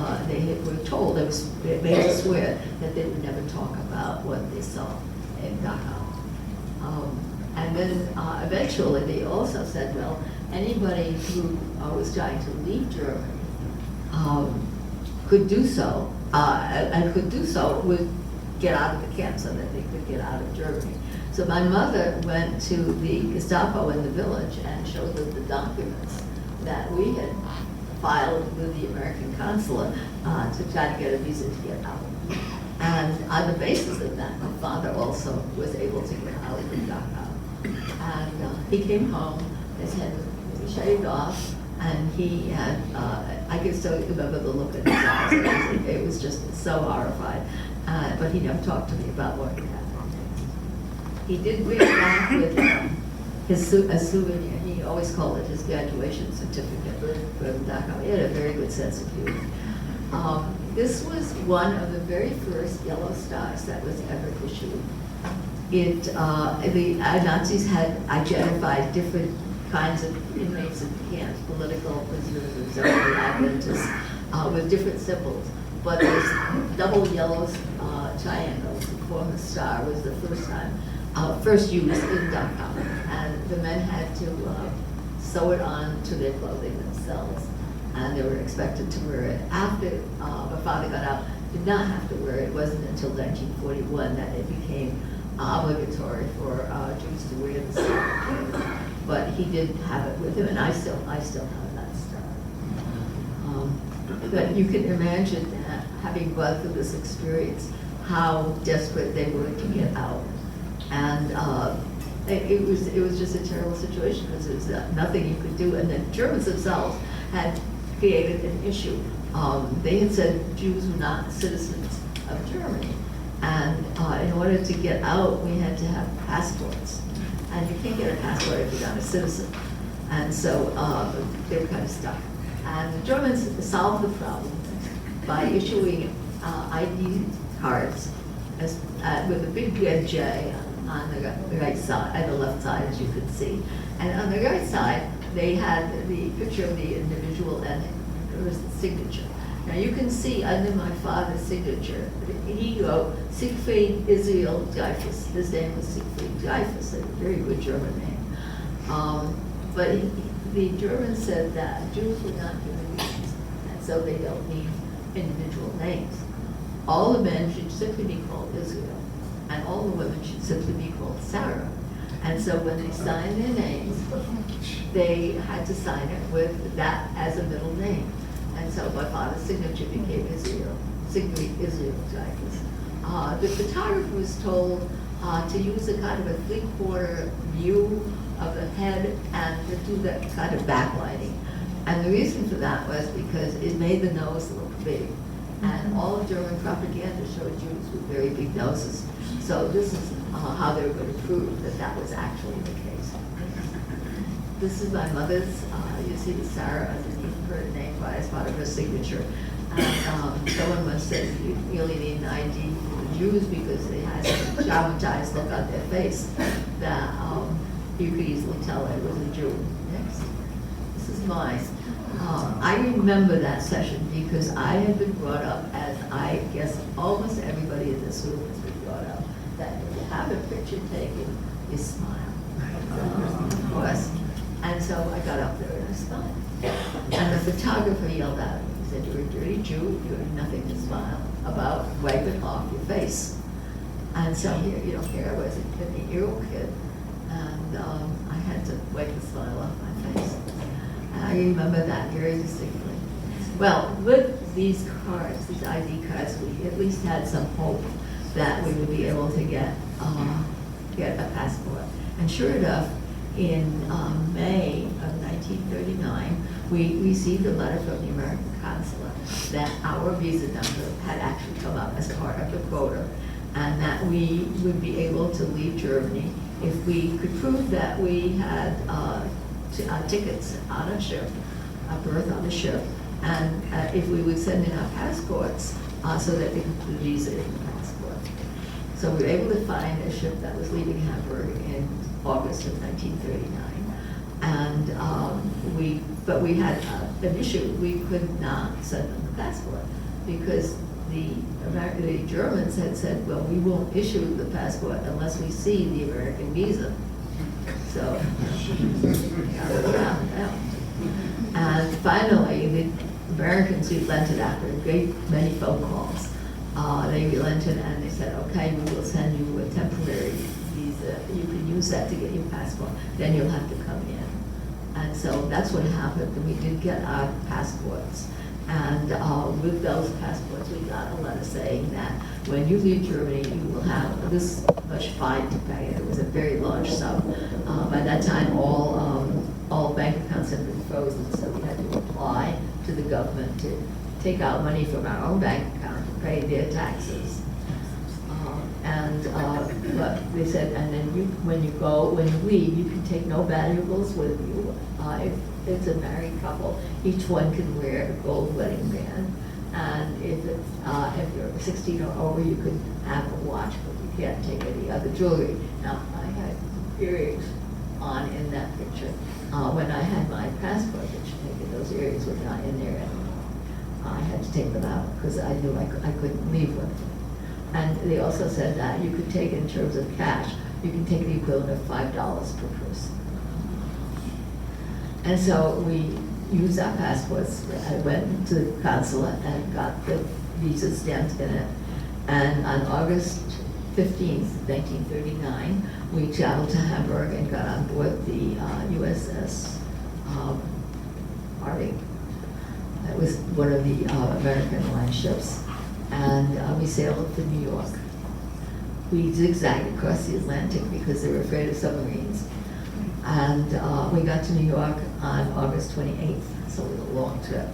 were told, they made to swear that they would never talk about what they saw in Dachau. And then eventually they also said, well, anybody who was trying to leave Germany could do so, and could do so would get out of the camp so that they could get out of Germany. So my mother went to the Gestapo in the village and showed them the documents that we had filed with the American consulate to try to get a visa to get out. And on the basis of that, my father also was able to get out of Dachau. And he came home, his head was shaved off, and he had, I can still remember the look in his eyes. It was just so horrified. But he never talked to me about what had happened. He did bring back with him a souvenir. He always called it his graduation certificate from Dachau. He had a very good sense of humor. This was one of the very first yellow stars that was ever issued. The Nazis had identified different kinds of inmates of the camps, political prisoners and Seventh-day Adventists, with different symbols. But this double yellow triangle to form a star was the first used in Dachau. And the men had to sew it on to their clothing themselves. And they were expected to wear it. After my father got out, did not have to wear it. It wasn't until 1941 that it became obligatory for Jews to wear the star. But he did have it with him, and I still have that star. But you can imagine that, having gone through this experience, how desperate they were to get out. And it was just a terrible situation because there was nothing you could do. And the Germans themselves had created an issue. They had said Jews were not citizens of Germany. And in order to get out, we had to have passports. And you can't get a passport if you're not a citizen. And so they were kind of stuck. And the Germans solved the problem by issuing ID cards with a big red J on the right side, and the left side, as you can see. And on the right side, they had the picture of the individual and it was the signature. Now you can see under my father's signature, he wrote Siegfried Israel Dreyfus. His name was Siegfried Dreyfus, a very good German name. But the Germans said that Jews were not human beings, and so they don't need individual names. All the men should simply be called Israel, and all the women should simply be called Sarah. And so when they signed their names, they had to sign it with that as a middle name. And so my father's signature became Israel, Siegfried Israel Dreyfus. The photographer was told to use a kind of a three-quarter view of the head and to do that kind of backlighting. And the reason for that was because it made the nose look big. And all of German propaganda showed Jews with very big noses. So this is how they were going to prove that that was actually the case. This is my mother's. You see the Sarah underneath her name as part of her signature. And someone once said you really need an ID for the Jews because they had such a traumatized look on their face that you could easily tell it was a Jew. Next. This is mine. I remember that session because I had been brought up, as I guess almost everybody in this room has been brought up, that if you have a picture taken, you smile. Of course. And so I got up there and I smiled. And the photographer yelled at me. He said, "You're a dirty Jew, you have nothing to smile about, wipe it off your face." And so here, you don't care, I was an 8-year-old kid. And I had to wipe the smile off my face. And I remember that very distinctly. Well, with these cards, these ID cards, we at least had some hope that we would be able to get a passport. And sure enough, in May of 1939, we received a letter from the American consulate that our visa number had actually come up as part of the quota, and that we would be able to leave Germany if we could prove that we had tickets on a ship, a berth on a ship, and if we would send in our passports so that they could put a visa in the passport. So we were able to find a ship that was leaving Hamburg in August of 1939. And but we had an issue. We could not send them the passport because the Germans had said, well, we won't issue the passport unless we see the American visa. So, and finally, the Americans relented after a great many phone calls. They relented and they said, okay, we will send you a temporary visa. You can use that to get your passport. Then you'll have to come in. And so that's what happened. We did get our passports. And with those passports, we got a letter saying that when you leave Germany, you will have this much fine to pay. It was a very large sum. By that time, all bank accounts had been frozen, so we had to apply to the government to take out money from our own bank account to pay their taxes. But they said, and then when you leave, you can take no valuables with you. If it's a married couple, each one can wear a gold wedding band. And if you're 16 or over, you can have a watch, but you can't take any other jewelry. Now, I had earrings on in that picture. When I had my passport picture taken, those earrings were not in there anymore. I had to take them out because I knew I couldn't leave with them. And they also said that you could take, in terms of cash, you can take the equivalent of $5 per person. And so we used our passports. I went to the consulate and got the visa stamped in it. And on August 15th, 1939, we traveled to Hamburg and got on board the USS Army. That was one of the American line ships. And we sailed to New York. We zigzagged across the Atlantic because they were afraid of submarines. And we got to New York on August 28th, so it was a long trip.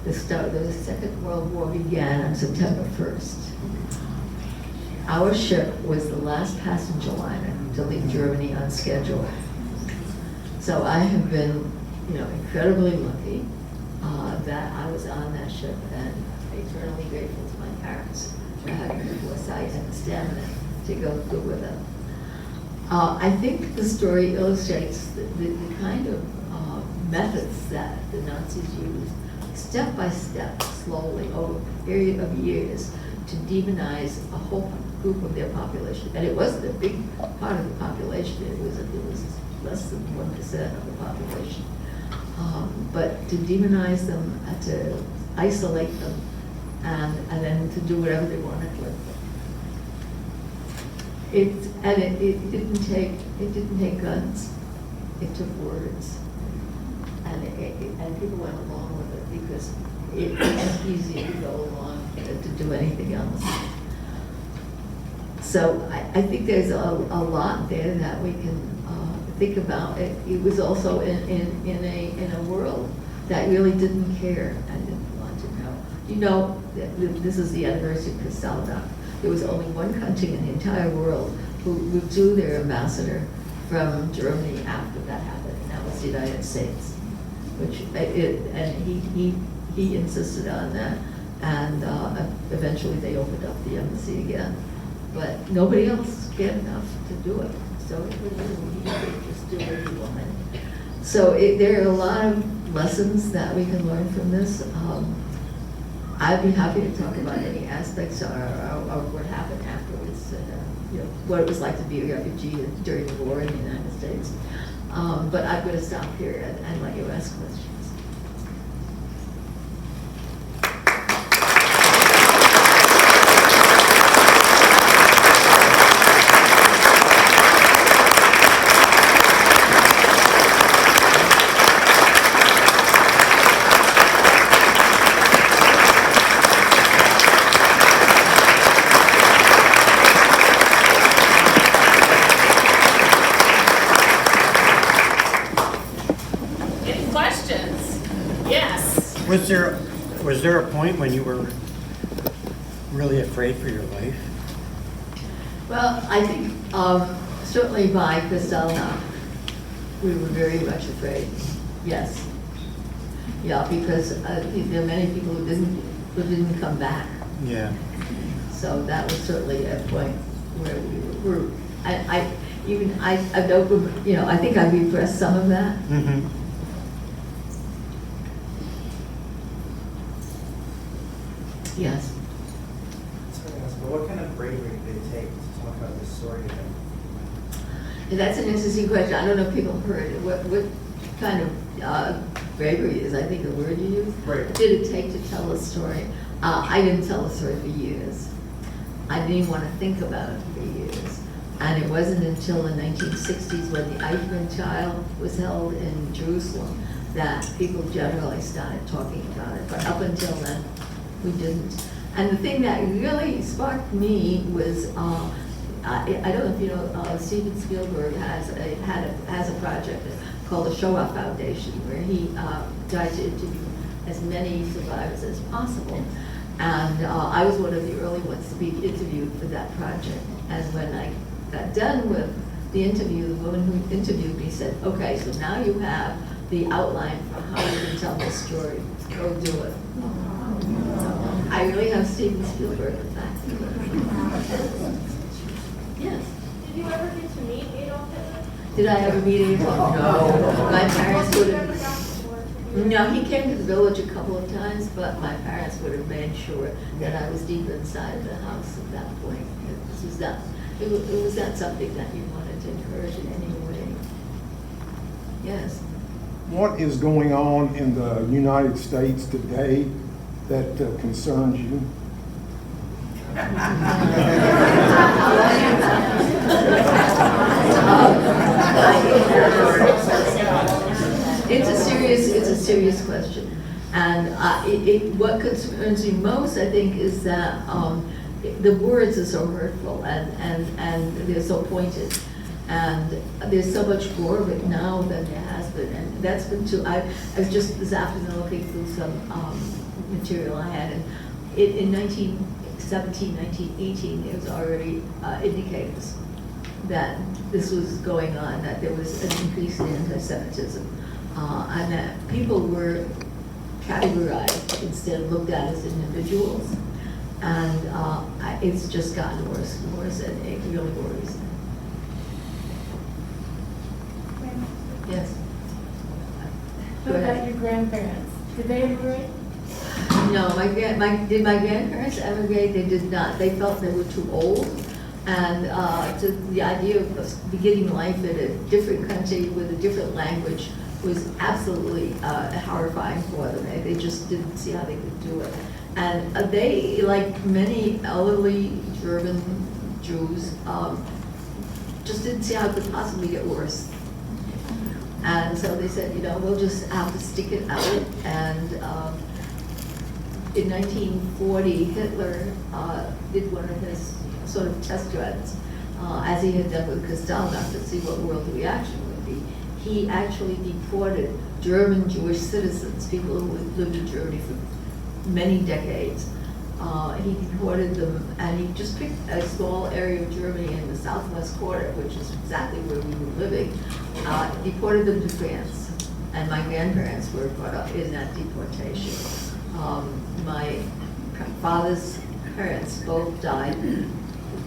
The Second World War began on September 1st. Our ship was the last passenger liner to leave Germany on schedule. So I have been, incredibly lucky that I was on that ship, and eternally grateful to my parents for having the foresight and the stamina to go through with it. I think the story illustrates the kind of methods that the Nazis used, step by step, slowly, over a period of years, to demonize a whole group of their population. And it wasn't a big part of the population, it was less than 1% of the population. But to demonize them, to isolate them, and then to do whatever they wanted with them. It didn't take guns, it took words. And people went along with it because it was easier to go along than to do anything else. So I think there's a lot there that we can think about. It was also in a world that really didn't care and didn't want to know. You know, this is the anniversary of Kristallnacht. There was only one country in the entire world who withdrew their ambassador from Germany after that happened, and that was the United States. He insisted on that, and eventually they opened up the embassy again. But nobody else cared enough to do it, so he could just do what he wanted. So there are a lot of lessons that we can learn from this. I'd be happy to talk about any aspects or what happened afterwards, what it was like to be a refugee during the war in the United States. But I'm going to stop here and let you ask questions. Was there a point when you were really afraid for your life? Well, I think certainly by Kristallnacht, we were very much afraid. Yes. Yeah, because there are many people who didn't come back. Yeah. So that was certainly a point where we were. I think I repressed some of that. Mm-hmm. Yes. Sorry to ask, but what kind of bravery did it take to talk about this story again? And that's an interesting question. I don't know if people heard it. What kind of bravery is, I think, the word you used? Bravery. Did it take to tell a story? I didn't tell a story for years. I didn't even want to think about it for years. And it wasn't until the 1960s when the Eichmann trial was held in Jerusalem that people generally started talking about it. But up until then, we didn't. And the thing that really sparked me was, I don't know if you know, Steven Spielberg has a project called the Shoah Foundation, where he tried to interview as many survivors as possible. And I was one of the early ones to be interviewed for that project. And when I got done with the interview, the woman who interviewed me said, okay, so now you have the outline for how you can tell this story. Go do it. I really have Steven Spielberg in fact. Yes. Did you ever get to meet Adolf Hitler? Did I ever meet him? No. My parents would have. No, he came to the village a couple of times, but my parents would have made sure that I was deep inside of the house at that point. It was not something that you wanted to encourage in any way. Yes. What is going on in the United States today that concerns you? It's a serious question, and what concerns me most, I think, is that the words are so hurtful and they're so pointed, and there's so much more of it now than there has been, and that's been too. I was just this afternoon looking through some material I had, and in 1917, 1918, it was already indicators that this was going on, that there was an increase in anti-Semitism, and that people were categorized instead of looked at as individuals. And it's just gotten worse and worse, and it really worries me. Yes? Go What ahead. about your grandparents? Did they immigrate? No, did my grandparents emigrate? They did not. They felt they were too old. And the idea of beginning life in a different country with a different language was absolutely horrifying for them. They just didn't see how they could do it. And they, like many elderly German Jews, just didn't see how it could possibly get worse. And so they said, you know, we'll just have to stick it out. And in 1940, Hitler did one of his sort of test runs, as he had done with Kristallnacht, to see what world the reaction would be. He actually deported German Jewish citizens, people who had lived in Germany for many decades. He deported them, and he just picked a small area of Germany in the southwest quarter, which is exactly where we were living, deported them to France. And my grandparents were brought up in that deportation. My father's parents both died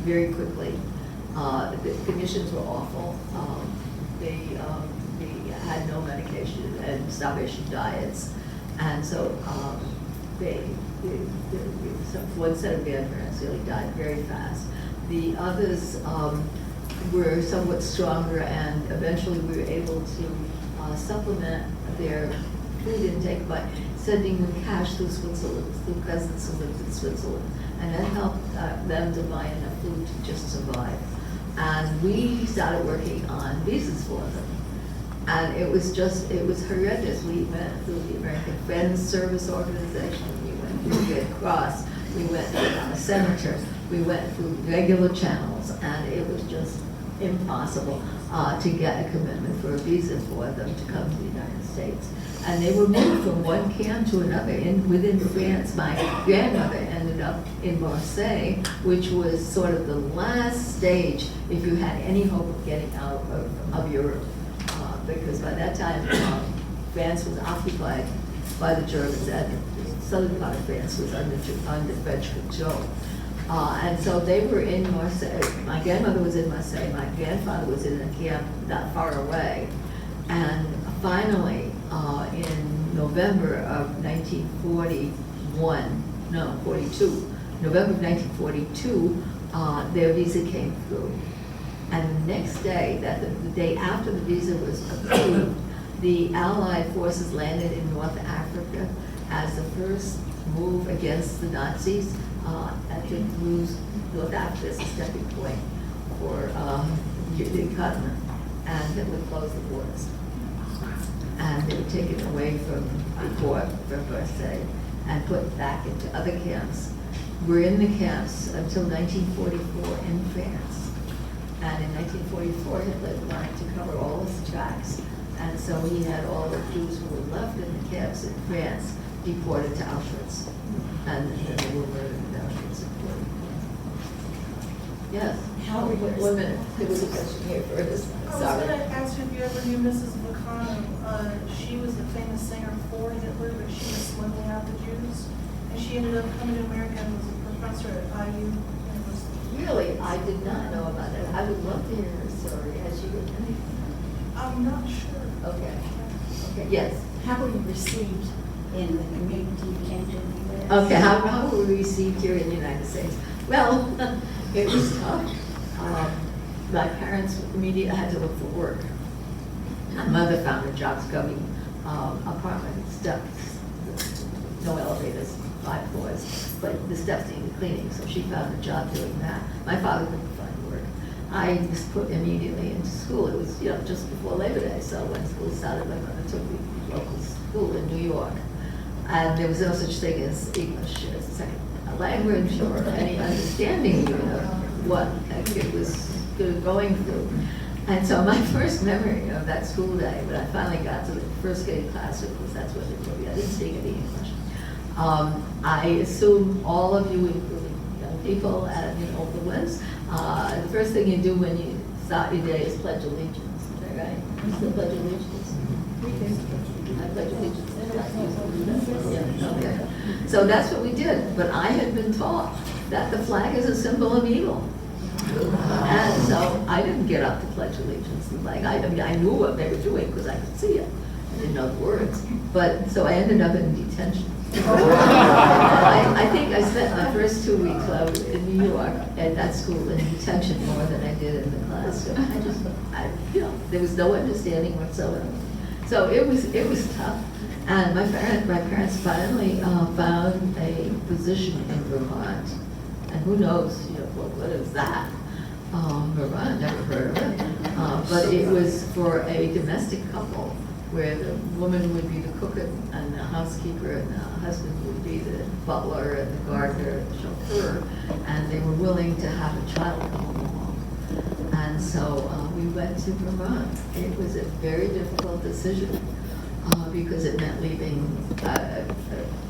very quickly. The conditions were awful. They had no medication and starvation diets. And so one set of grandparents really died very fast. The others were somewhat stronger, and eventually we were able to supplement their food intake by sending them cash through Switzerland, through cousins who lived in Switzerland. And that helped them to buy enough food to just survive. And we started working on visas for them. And it was horrendous. We went through the American Friends Service Organization, we went through the Red Cross, we went through a senator, we went through regular channels, and it was just impossible to get a commitment for a visa for them to come to the United States. And they were moved from one camp to another. Within France, my grandmother ended up in Marseille, which was sort of the last stage if you had any hope of getting out of Europe. Because by that time, France was occupied by the Germans, and the southern part of France was under French control. And so they were in Marseille. My grandmother was in Marseille. My grandfather was in a camp not far away. And finally, in November of 42, November of 1942, their visa came through. And the next day, the day after the visa was approved, the Allied forces landed in North Africa as the first move against the Nazis, and to use North Africa as a stepping point for the continent, and it would close the borders. And they were taken away from Marseille and put back into other camps. We're in the camps until 1944 in France. And in 1944, Hitler wanted to cover all his tracks. And so he had all the Jews who were left in the camps in France deported to Auschwitz. And then they were murdered in Auschwitz. Yes. One minute. There was a question here first. I was Sorry. going to ask you if you ever knew Mrs. Vacano. She was the famous singer for Hitler, but she was smuggling out the Jews. And she ended up coming to America and was a professor at IU University. Really, I did not know about that. I would love to hear her story. Has she written anything? I'm not sure. Okay. Okay, yes. How were you received in the community you came to the U.S.? Okay, how were we received here in the United States? Well, it was tough. My parents immediately had to look for work. My mother found a job scrubbing apartment steps, no elevators, 5 floors, but the steps needed cleaning, so she found a job doing that. My father couldn't find work. I was put immediately into school. It was, just before Labor Day, so when school started, my mother took me to local school in New York. And there was no such thing as English as a second language or any understanding even of what it was going through. And so my first memory of that school day, when I finally got to the first grade classroom, because that's what they told me, I didn't speak any English. I assume all of you, including young people and older ones, the first thing you do when you start your day is pledge allegiance. Is that right? It's the pledge allegiance. I pledge allegiance to the flag. Okay. So that's what we did, but I had been taught that the flag is a symbol of evil. And so I didn't get up to pledge allegiance to the flag. I mean, I knew what they were doing because I could see it. I didn't know the words. But, so I ended up in detention. I think I spent my first 2 weeks while I was in New York at that school in detention more than I did in the classroom. There was no understanding whatsoever. So it was tough. And my parents finally found a position in Vermont. And who knows, what is that? Vermont, never heard of it. But it was for a domestic couple where the woman would be the cook and the housekeeper and the husband would be the butler and the gardener and the chauffeur. And they were willing to have a child come along. And so we went to Vermont. It was a very difficult decision because it meant leaving a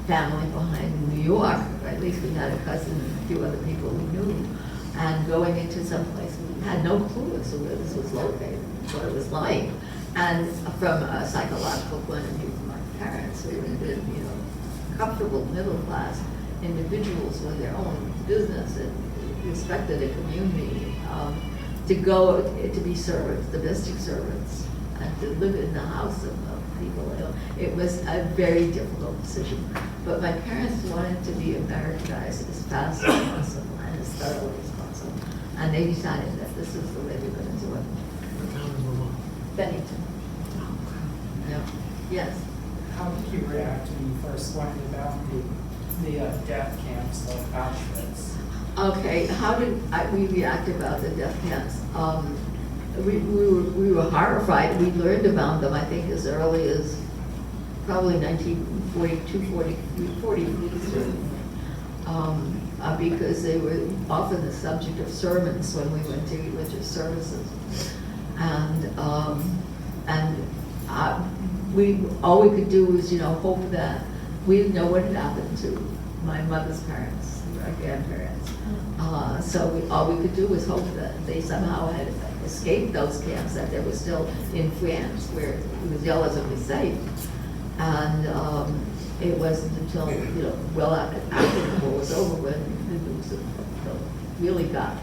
family behind in New York. At least we had a cousin and a few other people we knew. And going into some place we had no clue as to where this was located, what it was like. And from a psychological point of view from our parents, we would have been, comfortable middle class individuals with their own business and respected a community, to go to be servants, domestic servants, and to live in the house of people. It was a very difficult decision. But my parents wanted to be Americanized as fast as possible and as thoroughly as possible. And they decided that this is the way we're going to do it. Bennington. Yeah. Yes. How did you react when you first learned about the death camps like Auschwitz? Okay, how did we react about the death camps? We were horrified. We learned about them, I think, as early as probably 1942, 43, because they were often the subject of sermons when we went to religious services. And all we could do was, hope that we didn't know what had happened to my mother's parents, our grandparents. So all we could do was hope that they somehow had escaped those camps, that they were still in France, where it was relatively safe. And it wasn't until, well after the war was over when the news really got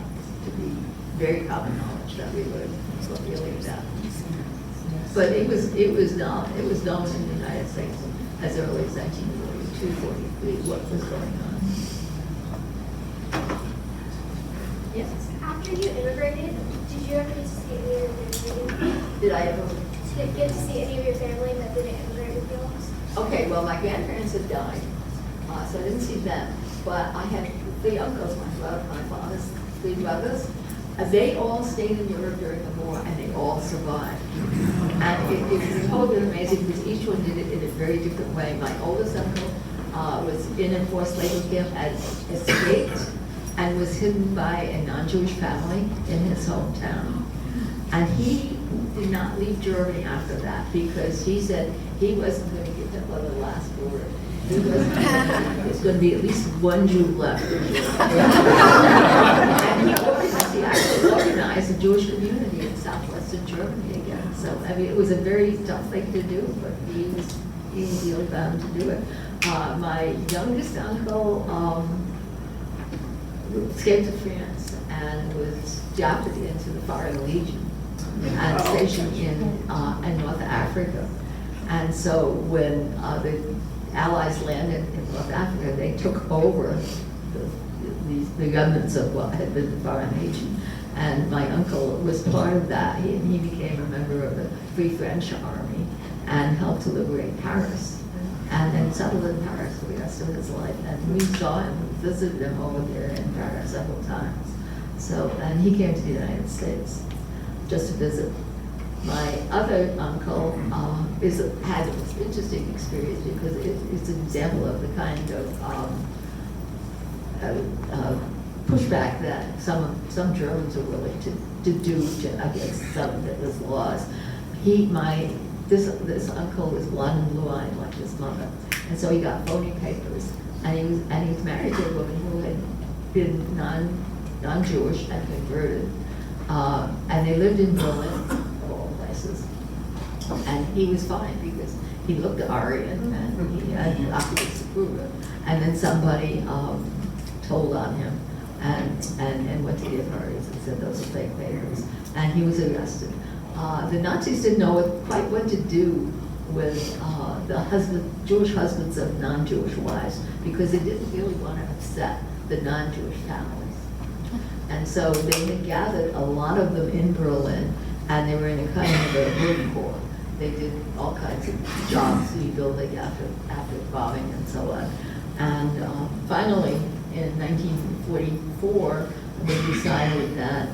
to be very common knowledge that we learned what really happened. But it was known in the United States as early as 1942, 43, what was going on. Yes. After you immigrated, did you ever get to see any of your family? Did I ever? Get to see any of your family that didn't immigrate with you? Okay, well, my grandparents had died, so I didn't see them. But I had 3 uncles, my father's 3 brothers. They all stayed in Europe during the war, and they all survived. And it was totally amazing because each one did it in a very different way. My oldest uncle was in a forced labor camp and escaped and was hidden by a non-Jewish family in his hometown. And he did not leave Germany after that because he said he wasn't going to give Hitler the last word. There's going to be at least one Jew left in Germany. And he actually organized a Jewish community in southwestern Germany again. So, I mean, it was a very tough thing to do, but he was really bound to do it. My youngest uncle escaped to France and was drafted into the Foreign Legion and stationed in North Africa. And so when the Allies landed in North Africa, they took over the remnants of what had been the Foreign Legion. And my uncle was part of that. He became a member of the Free French Army and helped to liberate Paris. And then settled in Paris for the rest of his life. And we saw him, visited him over there in Paris several times. So, and he came to the United States just to visit. My other uncle had this interesting experience because it's an example of the kind of pushback that some Germans are willing to do against some of his laws. This uncle was blonde and blue-eyed like his mother, and so he got phony papers, and he was married to a woman who had been non-Jewish and converted, and they lived in Berlin, of all places. And he was fine because he looked Aryan and he had oculus approval. And then somebody told on him and went to the authorities and said those are fake papers. And he was arrested. The Nazis didn't know quite what to do with the Jewish husbands of non-Jewish wives because they didn't really want to upset the non-Jewish families. And so they had gathered a lot of them in Berlin, and they were in a kind of a work corps. They did all kinds of jobs, rebuilding after bombing and so on. And finally, in 1944, they decided that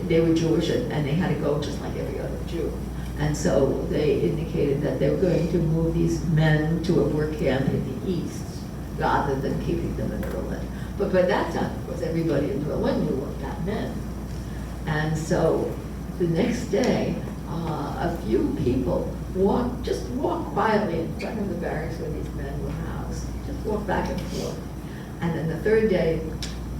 they were Jewish and they had to go just like every other Jew. And so they indicated that they were going to move these men to a work camp in the East rather than keeping them in Berlin. But by that time, of course, everybody in Berlin knew what that meant. And so the next day, a few people just walked quietly in front of the barracks where these men were housed, just walked back and forth. And then the third day,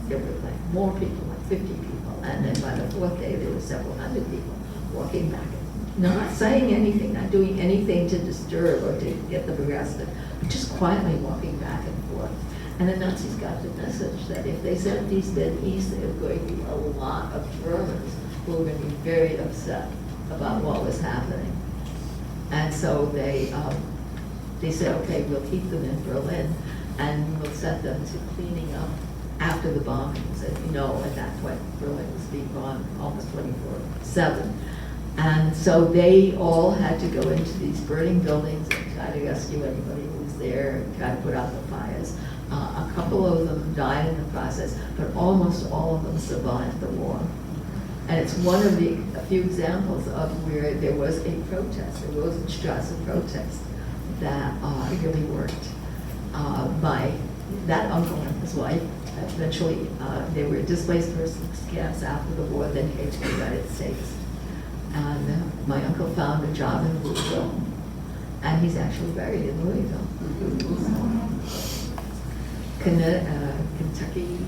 there were like more people, like 50 people. And then by the fourth day, there were several hundred people walking back, not saying anything, not doing anything to disturb or to get them arrested, but just quietly walking back and forth. And the Nazis got the message that if they sent these men east, there was going to be a lot of Germans who were going to be very upset about what was happening. And so they said, okay, we'll keep them in Berlin and we'll set them to cleaning up after the bombings. And you know, at that point, Berlin was being bombed almost 24/7. And so they all had to go into these burning buildings and try to rescue anybody who was there and try to put out the fires. A couple of them died in the process, but almost all of them survived the war. And it's one of the a few examples of where there was a protest, a Rosenstrasse protest that really worked. My that uncle and his wife eventually they were displaced persons camps after the war, then came to the United States. And my uncle found a job in Louisville, and he's actually buried in Louisville. Kentucky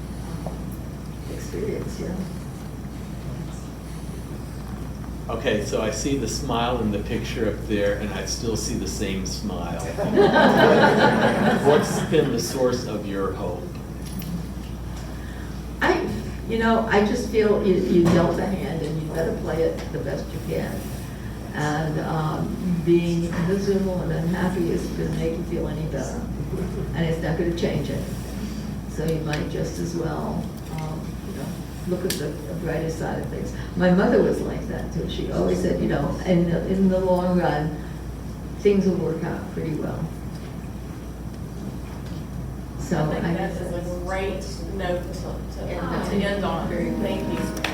experience, yeah. Okay, so I see the smile in the picture up there, and I still see the same smile. What's been the source of your hope? I just feel you dealt a hand, and you better play it the best you can. And being miserable and unhappy isn't going to make you feel any better, and it's not going to change anything. So you might just as well, look at the brighter side of things. My mother was like that too. She always said, in the long run, things will work out pretty well. So I think that is a great note to end on. Thank you.